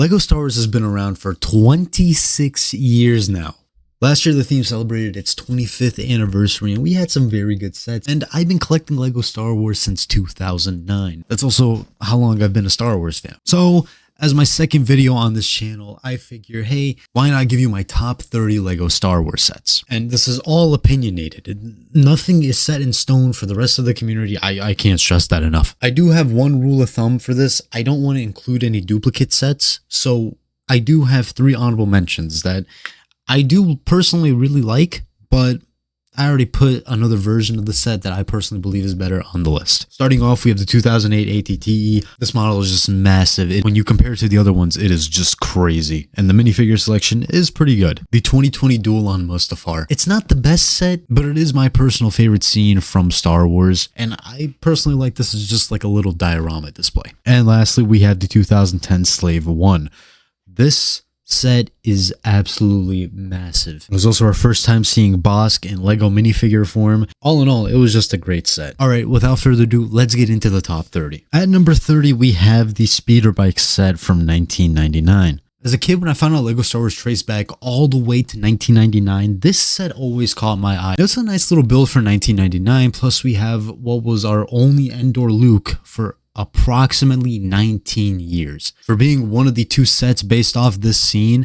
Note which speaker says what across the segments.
Speaker 1: LEGO Star Wars has been around for 26 years now. Last year, the theme celebrated its 25th anniversary, and we had some very good sets. And I've been collecting LEGO Star Wars since 2009. That's also how long I've been a Star Wars fan. So, as my second video on this channel, I figure, hey, why not give you my top 30 LEGO Star Wars sets? And this is all opinionated. Nothing is set in stone for the rest of the community. I can't stress that enough. I do have one rule of thumb for this. I don't want to include any duplicate sets. So I do have 3 honorable mentions that I do personally really like, but I already put another version of the set that I personally believe is better on the list. Starting off, we have the 2008 AT-TE. This model is just massive. When you compare it to the other ones, it is just crazy. And the minifigure selection is pretty good. The 2020 Duel on Mustafar. It's not the best set, but it is my personal favorite scene from Star Wars. And I personally like this as just like a little diorama display. And lastly, we have the 2010 Slave One. This set is absolutely massive. It was also our first time seeing Bossk in LEGO minifigure form. All in all, it was just a great set. Alright, without further ado, let's get into the top 30. At number 30, we have the Speeder Bike set from 1999. As a kid, when I found out LEGO Star Wars traced back all the way to 1999, this set always caught my eye. It's a nice little build for 1999, plus we have what was our only Endor Luke for approximately 19 years. For being one of the 2 sets based off this scene,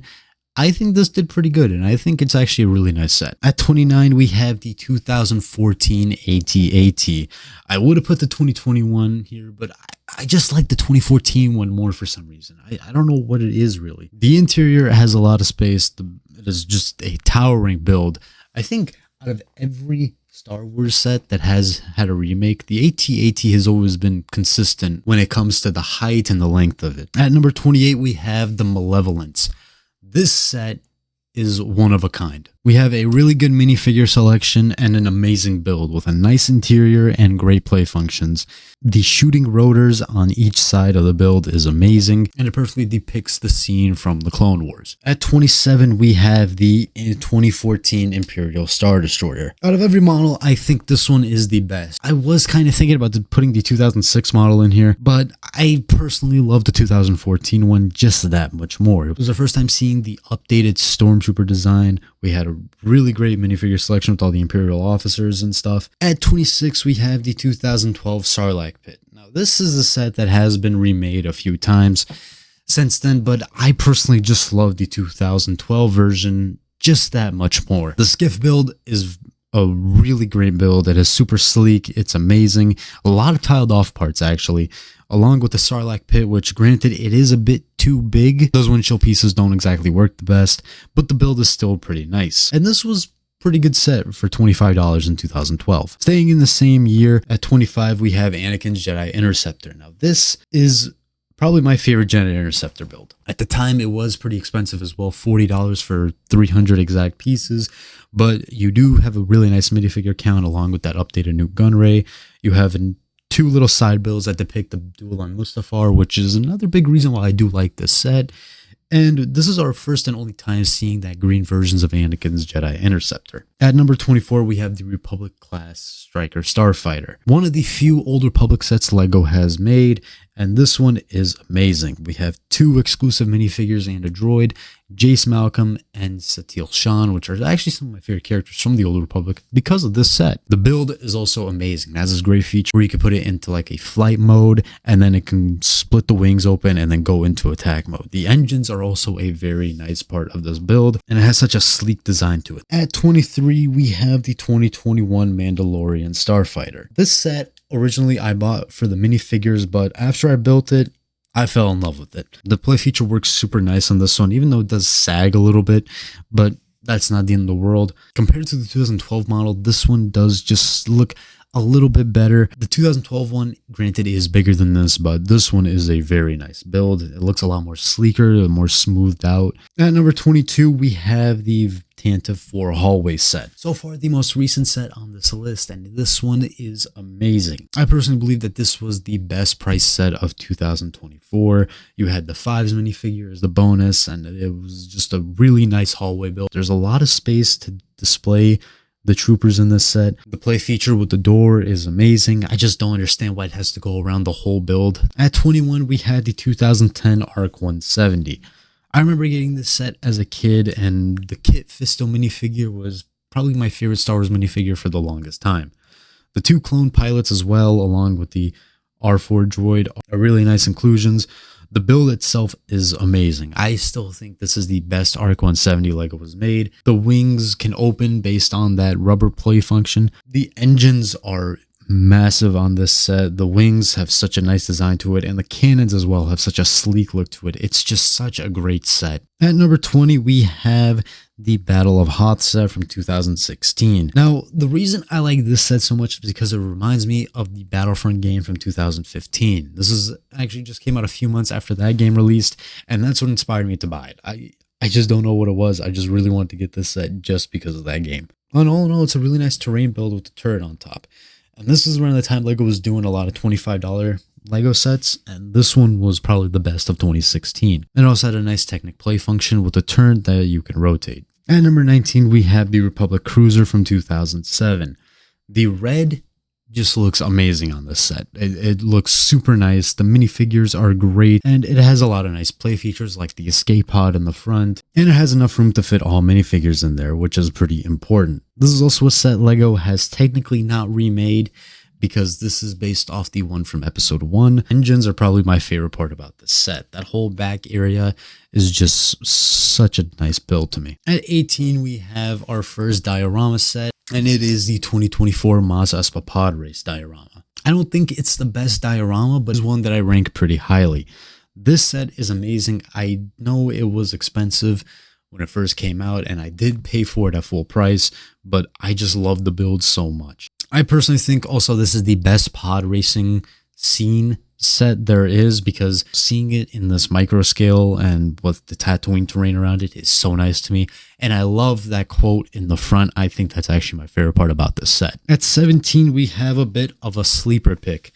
Speaker 1: I think this did pretty good, and I think it's actually a really nice set. At 29, we have the 2014 AT-AT. I would have put the 2021 here, but I just like the 2014 one more for some reason. I don't know what it is really. The interior has a lot of space. It is just a towering build. I think out of every Star Wars set that has had a remake, the AT-AT has always been consistent when it comes to the height and the length of it. At number 28, we have the Malevolence. This set is one of a kind. We have a really good minifigure selection and an amazing build with a nice interior and great play functions. The shooting rotors on each side of the build is amazing, and it perfectly depicts the scene from the Clone Wars. At 27, we have the 2014 Imperial Star Destroyer. Out of every model, I think this one is the best. I was kind of thinking about putting the 2006 model in here, but I personally love the 2014 one just that much more. It was the first time seeing the updated Stormtrooper design. We had a really great minifigure selection with all the Imperial officers and stuff. At 26, we have the 2012 Sarlacc Pit. Now, this is a set that has been remade a few times since then, but I personally just love the 2012 version just that much more. The skiff build is a really great build. It is super sleek. It's amazing. A lot of tiled off parts, actually, along with the Sarlacc Pit, which granted, it is a bit too big. Those windshield pieces don't exactly work the best, but the build is still pretty nice. And this was pretty good set for $25 in 2012. Staying in the same year, at 25, we have Anakin's Jedi Interceptor. Now, this is probably my favorite Jedi Interceptor build. At the time, it was pretty expensive as well, $40 for 300 exact pieces, but you do have a really nice minifigure count along with that updated Nute Gunray. You have 2 little side builds that depict the Duel on Mustafar, which is another big reason why I do like this set. And this is our first and only time seeing that green versions of Anakin's Jedi Interceptor. At number 24, we have the Republic class Striker Starfighter. One of the few Old Republic sets LEGO has made, and this one is amazing. We have 2 exclusive minifigures and a droid, Jace Malcolm and Satele Shan, which are actually some of my favorite characters from the Old Republic because of this set. The build is also amazing. It has this great feature where you can put it into like a flight mode, and then it can split the wings open and then go into attack mode. The engines are also a very nice part of this build, and it has such a sleek design to it. At 23, we have the 2021 Mandalorian Starfighter. This set originally I bought for the minifigures, but after I built it, I fell in love with it. The play feature works super nice on this one, even though it does sag a little bit, but that's not the end of the world. Compared to the 2012 model, this one does just look a little bit better. The 2012 one, granted, is bigger than this, but this one is a very nice build. It looks a lot more sleeker, more smoothed out. At number 22, we have the Tantive 4 hallway set. So far, the most recent set on this list, and this one is amazing. I personally believe that this was the best price set of 2024. You had the 5s minifigure as the bonus, and it was just a really nice hallway build. There's a lot of space to display the troopers in this set. The play feature with the door is amazing. I just don't understand why it has to go around the whole build. At 21, we had the 2010 ARC 170. I remember getting this set as a kid, and the Kit Fisto minifigure was probably my favorite Star Wars minifigure for the longest time. The 2 clone pilots as well, along with the R4 droid, are really nice inclusions. The build itself is amazing. I still think this is the best ARC 170 Lego was made. The wings can open based on that rubber play function. The engines are massive on this set. The wings have such a nice design to it, and the cannons as well have such a sleek look to it. It's just such a great set. At number 20, we have the Battle of Hoth set from 2016. Now, the reason I like this set so much is because it reminds me of the Battlefront game from 2015. This is actually just came out a few months after that game released, and that's what inspired me to buy it. I just don't know what it was. I just really wanted to get this set just because of that game. And all in all, it's a really nice terrain build with the turret on top. And this is around the time Lego was doing a lot of $25 Lego sets, and this one was probably the best of 2016. It also had a nice Technic play function with a turn that you can rotate. At number 19, we have the Republic Cruiser from 2007. The red just looks amazing on this set. It looks super nice. The minifigures are great, and it has a lot of nice play features like the escape pod in the front, and it has enough room to fit all minifigures in there, which is pretty important. This is also a set Lego has technically not remade because this is based off the one from episode 1. Engines are probably my favorite part about this set. That whole back area is just such a nice build to me. At 18, we have our first diorama set, and it is the 2024 Maz Espa Pod Race diorama. I don't think it's the best diorama, but it's one that I rank pretty highly. This set is amazing. I know it was expensive when it first came out, and I did pay for it at full price, but I just love the build so much. I personally think also this is the best pod racing scene set there is, because seeing it in this micro scale and with the Tatooine terrain around it is so nice to me. And I love that quote in the front. I think that's actually my favorite part about this set. At 17, we have a bit of a sleeper pick.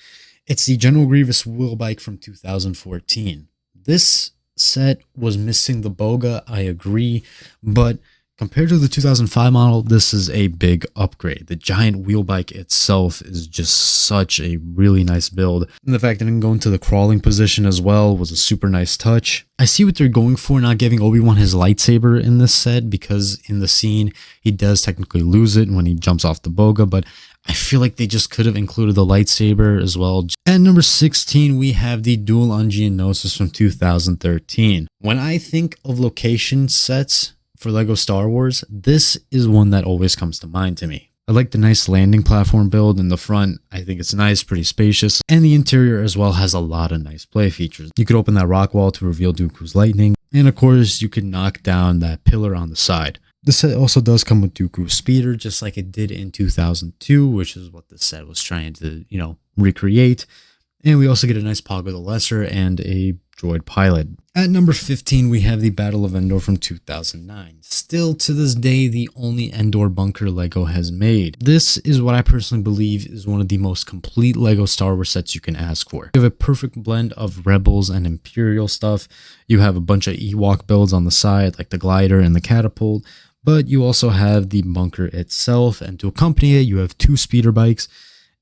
Speaker 1: It's the General Grievous wheel bike from 2014. This set was missing the Boga, I agree, but compared to the 2005 model, this is a big upgrade. The giant wheel bike itself is just such a really nice build. And the fact that it can go into the crawling position as well was a super nice touch. I see what they're going for, not giving Obi-Wan his lightsaber in this set, because in the scene, he does technically lose it when he jumps off the Boga, but I feel like they just could have included the lightsaber as well. At number 16, we have the Dual on Geonosis from 2013. When I think of location sets for Lego Star Wars, this is one that always comes to mind to me. I like the nice landing platform build in the front. I think it's nice, pretty spacious, and the interior as well has a lot of nice play features. You could open that rock wall to reveal Dooku's lightning, and of course you can knock down that pillar on the side. This set also does come with Dooku's speeder, just like it did in 2002, which is what the set was trying to, recreate. And we also get a nice Poggle the Lesser and a droid pilot. At number 15, we have the Battle of Endor from 2009. Still to this day, the only Endor bunker Lego has made. This is what I personally believe is one of the most complete Lego Star Wars sets you can ask for. You have a perfect blend of Rebels and Imperial stuff. You have a bunch of Ewok builds on the side, like the glider and the catapult. But you also have the bunker itself, and to accompany it, you have 2 speeder bikes,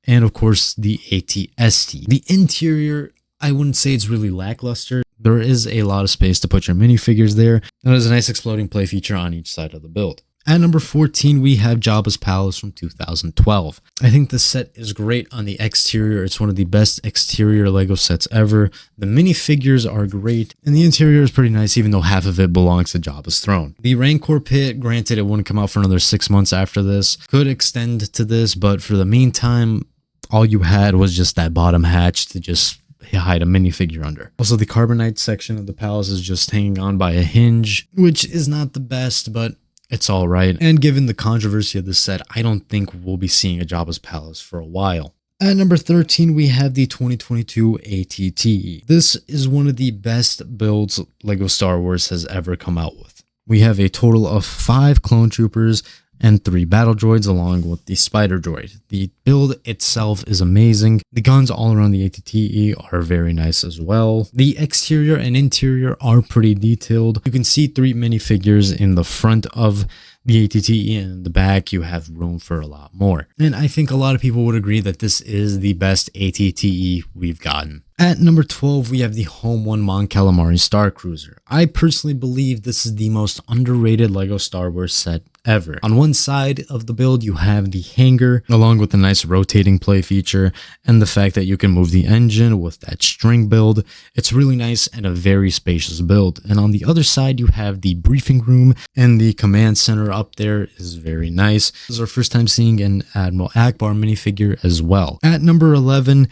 Speaker 1: and of course the AT-ST. The interior, I wouldn't say it's really lackluster. There is a lot of space to put your minifigures there, and there's a nice exploding play feature on each side of the build. At number 14, we have Jabba's Palace from 2012. I think this set is great on the exterior. It's one of the best exterior Lego sets ever. The minifigures are great, and the interior is pretty nice, even though half of it belongs to Jabba's throne. The Rancor pit, granted it wouldn't come out for another 6 months after this, could extend to this, but for the meantime, all you had was just that bottom hatch to just hide a minifigure under. Also, the Carbonite section of the palace is just hanging on by a hinge, which is not the best, but it's all right. And given the controversy of this set, I don't think we'll be seeing a Jabba's Palace for a while. At number 13, we have the 2022 AT-TE. This is one of the best builds Lego Star Wars has ever come out with. We have a total of 5 clone troopers, and 3 battle droids along with the spider droid. The build itself is amazing. The guns all around the ATTE are very nice as well. The exterior and interior are pretty detailed. You can see 3 minifigures in the front of the ATTE, and in the back you have room for a lot more. And I think a lot of people would agree that this is the best ATTE we've gotten. At number 12, we have the Home One Mon Calamari Star Cruiser. I personally believe this is the most underrated LEGO Star Wars set ever. On one side of the build, you have the hangar, along with the nice rotating play feature, and the fact that you can move the engine with that string build. It's really nice and a very spacious build. And on the other side, you have the briefing room, and the command center up there is very nice. This is our first time seeing an Admiral Akbar minifigure as well. At number 11,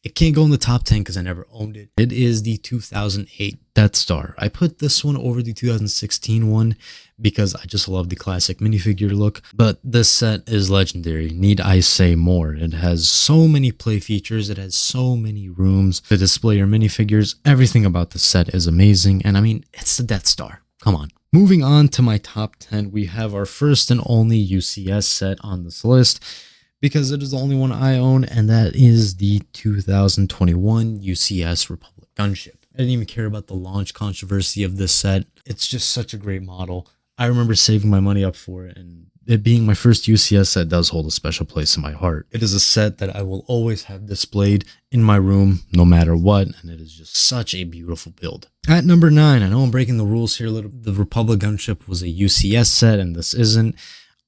Speaker 1: it can't go in the top 10 because I never owned it. It is the 2008 Death Star. I put this one over the 2016 one because I just love the classic minifigure look. But this set is legendary. Need I say more? It has so many play features. It has so many rooms to display your minifigures. Everything about the set is amazing. And I mean, it's the Death Star. Come on. Moving on to my top 10, we have our first and only UCS set on this list, because it is the only one I own, and that is the 2021 UCS Republic Gunship. I didn't even care about the launch controversy of this set. It's just such a great model. I remember saving my money up for it, and it being my first UCS set does hold a special place in my heart. It is a set that I will always have displayed in my room, no matter what, and it is just such a beautiful build. At number 9, I know I'm breaking the rules here a little. The Republic Gunship was a UCS set, and this isn't.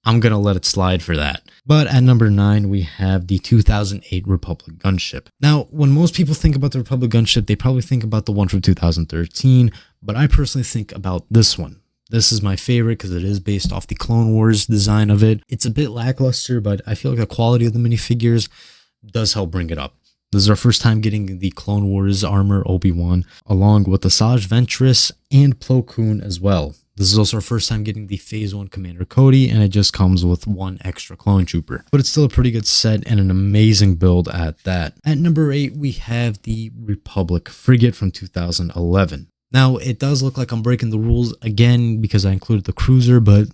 Speaker 1: I'm going to let it slide for that. But at number 9, we have the 2008 Republic Gunship. Now, when most people think about the Republic Gunship, they probably think about the one from 2013, but I personally think about this one. This is my favorite because it is based off the Clone Wars design of it. It's a bit lackluster, but I feel like the quality of the minifigures does help bring it up. This is our first time getting the Clone Wars armor Obi-Wan, along with Asajj Ventress and Plo Koon as well. This is also our first time getting the Phase 1 Commander Cody, and it just comes with 1 extra clone trooper. But it's still a pretty good set and an amazing build at that. At number 8, we have the Republic Frigate from 2011. Now, it does look like I'm breaking the rules again because I included the cruiser, but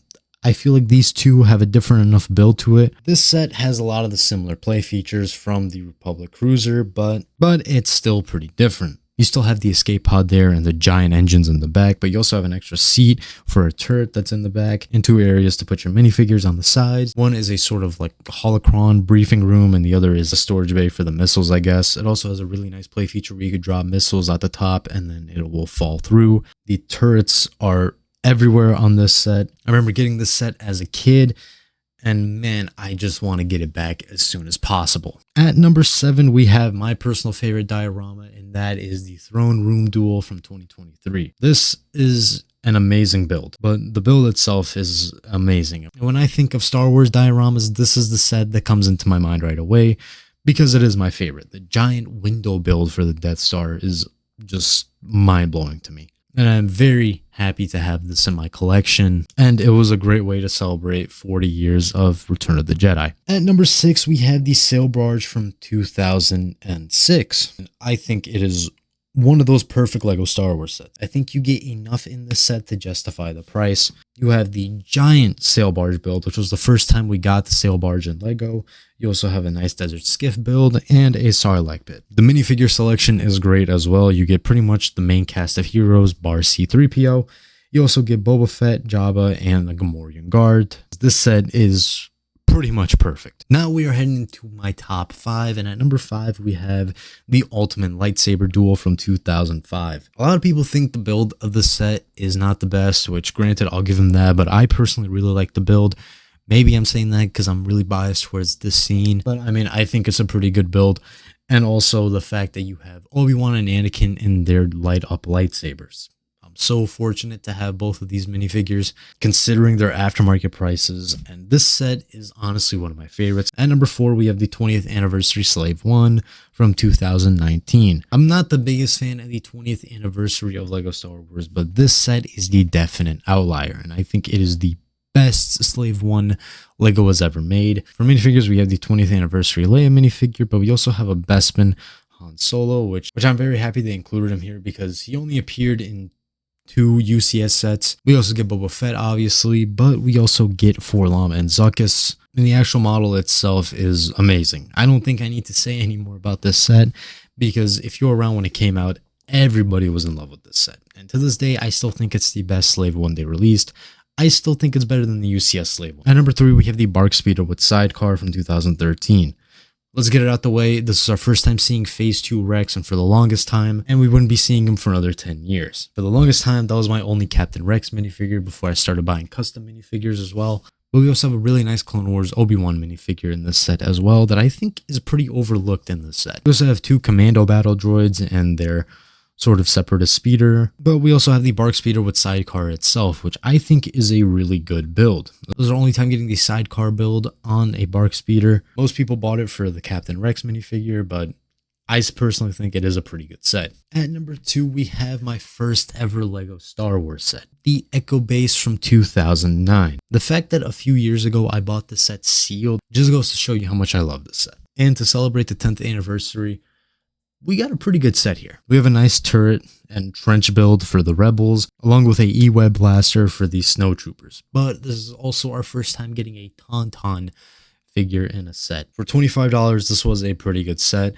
Speaker 1: I feel like these two have a different enough build to it. This set has a lot of the similar play features from the Republic Cruiser, but it's still pretty different. You still have the escape pod there and the giant engines in the back, but you also have an extra seat for a turret that's in the back and 2 areas to put your minifigures on the sides. One is a sort of like holocron briefing room, and the other is a storage bay for the missiles, I guess. It also has a really nice play feature where you could drop missiles at the top and then it will fall through. The turrets are everywhere on this set. I remember getting this set as a kid, and man, I just want to get it back as soon as possible. At number 7, we have my personal favorite diorama, and that is the Throne Room Duel from 2023. This is an amazing build, but the build itself is amazing. When I think of Star Wars dioramas, this is the set that comes into my mind right away because it is my favorite. The giant window build for the Death Star is just mind-blowing to me. And I'm very happy to have this in my collection. And it was a great way to celebrate 40 years of Return of the Jedi. At number 6, we have the Sail Barge from 2006. I think it is one of those perfect LEGO Star Wars sets. I think you get enough in this set to justify the price. You have the giant sail barge build, which was the first time we got the sail barge in LEGO. You also have a nice desert skiff build and a Sarlacc pit. The minifigure selection is great as well. You get pretty much the main cast of heroes bar C-3PO. You also get Boba Fett, Jabba, and the Gamorrean Guard. This set is pretty much perfect. Now we are heading into my top 5, and at number 5 we have the Ultimate Lightsaber Duel from 2005. A lot of people think the build of the set is not the best, which granted I'll give them that, but I personally really like the build. Maybe I'm saying that because I'm really biased towards this scene, but I mean I think it's a pretty good build, and also the fact that you have Obi-Wan and Anakin in their light up lightsabers. So fortunate to have both of these minifigures considering their aftermarket prices, and this set is honestly one of my favorites. At number 4, we have the 20th anniversary Slave One from 2019. I'm not the biggest fan of the 20th anniversary of LEGO Star Wars, but this set is the definite outlier, and I think it is the best Slave One LEGO has ever made. For minifigures, we have the 20th anniversary Leia minifigure, but we also have a Bespin Han Solo, which I'm very happy they included him here because he only appeared in 2 UCS sets. We also get Boba Fett, obviously, but we also get 4-LOM and Zuckuss. And the actual model itself is amazing. I don't think I need to say any more about this set, because if you're around when it came out, everybody was in love with this set. And to this day, I still think it's the best Slave one they released. I still think it's better than the UCS Slave one. At number 3, we have the Bark Speeder with Sidecar from 2013. Let's get it out the way. This is our first time seeing Phase 2 Rex, and for the longest time, and we wouldn't be seeing him for another 10 years. For the longest time, that was my only Captain Rex minifigure before I started buying custom minifigures as well. But we also have a really nice Clone Wars Obi-Wan minifigure in this set as well that I think is pretty overlooked in this set. We also have 2 Commando battle droids and their sort of separatist speeder, but we also have the Bark Speeder with Sidecar itself, which I think is a really good build. This is our only time getting the Sidecar build on a Bark Speeder. Most people bought it for the Captain Rex minifigure, but I personally think it is a pretty good set. At number 2, we have my first ever LEGO Star Wars set, the Echo Base from 2009. The fact that a few years ago I bought the set sealed just goes to show you how much I love this set. And to celebrate the 10th anniversary, we got a pretty good set here. We have a nice turret and trench build for the Rebels, along with a E-Web blaster for the Snowtroopers. But this is also our first time getting a Tauntaun figure in a set. For $25, this was a pretty good set,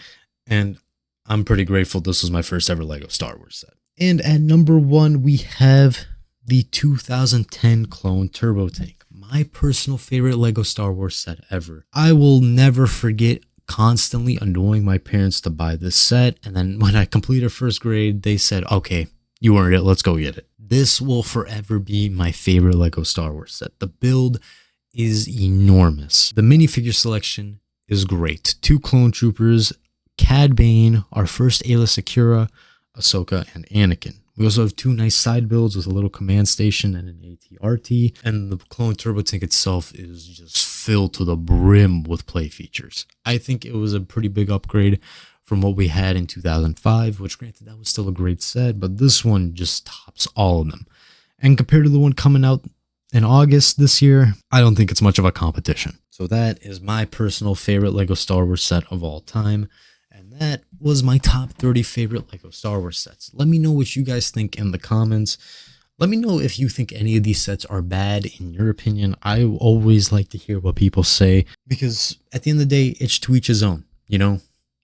Speaker 1: and I'm pretty grateful this was my first ever LEGO Star Wars set. And at number 1, we have the 2010 Clone Turbo Tank, my personal favorite LEGO Star Wars set ever. I will never forget constantly annoying my parents to buy this set, and then when I completed first grade, they said, okay, you earned it, let's go get it. This will forever be my favorite LEGO Star Wars set. The build is enormous. The minifigure selection is great. 2 Clone Troopers, Cad Bane, our first Aayla Secura, Ahsoka, and Anakin. We also have 2 nice side builds with a little command station and an AT-RT, and the Clone Turbo Tank itself is just filled to the brim with play features. I think it was a pretty big upgrade from what we had in 2005, which granted that was still a great set, but this one just tops all of them. And compared to the one coming out in August this year, I don't think it's much of a competition. So that is my personal favorite LEGO Star Wars set of all time. And that was my top 30 favorite LEGO Star Wars sets. Let me know what you guys think in the comments. Let me know if you think any of these sets are bad in your opinion. I always like to hear what people say, because at the end of the day, it's to each his own, you know?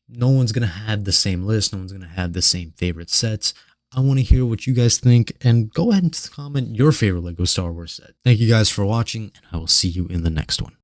Speaker 1: No one's going to have the same list. No one's going to have the same favorite sets. I want to hear what you guys think, and go ahead and comment your favorite LEGO Star Wars set. Thank you guys for watching, and I will see you in the next one.